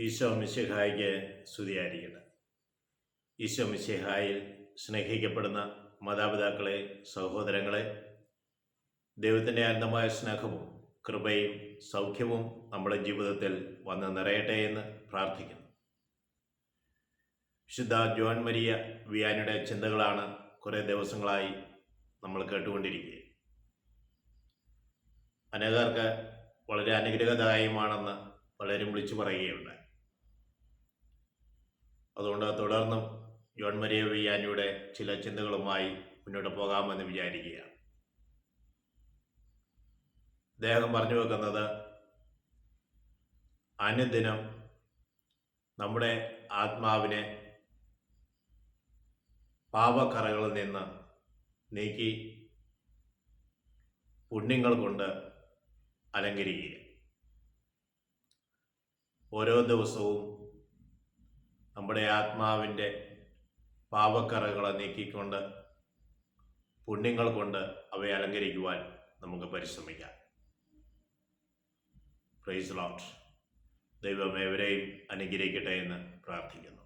ഈശോ മിശിഹായിക്ക് സ്തുതിയായിരിക്കട്ടെ. ഈശോ മിശിഹായിൽ സ്നേഹിക്കപ്പെടുന്ന മാതാപിതാക്കളെ, സഹോദരങ്ങളെ, ദൈവത്തിൻ്റെ അനന്തമായ സ്നേഹവും കൃപയും സൗഖ്യവും നമ്മുടെ ജീവിതത്തിൽ വന്ന് നിറയട്ടെ എന്ന് പ്രാർത്ഥിക്കുന്നു. വിശുദ്ധ ജോൺ മരിയ വിയാനിയുടെ ചിന്തകളാണ് കുറേ ദിവസങ്ങളായി നമ്മൾ കേട്ടുകൊണ്ടിരിക്കുക. അനേകർക്ക് വളരെ അനുഗ്രഹദായകമാണെന്ന് പലരും വിളിച്ചു പറയുകയുണ്ടായി. അതുകൊണ്ട് തുടർന്നും ജോൺ മരിയ വിയാനിയുടെ ചില ചിന്തകളുമായി മുന്നോട്ട് പോകാമെന്ന് വിചാരിക്കുകയാണ്. അദ്ദേഹം പറഞ്ഞു വെക്കുന്നത്, അനുദിനം നമ്മുടെ ആത്മാവിനെ പാപക്കറകളിൽ നിന്ന് നീക്കി പുണ്യങ്ങൾ കൊണ്ട് അലങ്കരിക്കുക. ഓരോ ദിവസവും നമ്മുടെ ആത്മാവിൻ്റെ പാപക്കറകളെ നീക്കിക്കൊണ്ട് പുണ്യങ്ങൾ കൊണ്ട് അവയെ അലങ്കരിക്കുവാൻ നമുക്ക് പരിശ്രമിക്കാം. Praise Lord. ദൈവം ഏവരെയും അനുഗ്രഹിക്കട്ടെ എന്ന് പ്രാർത്ഥിക്കുന്നു.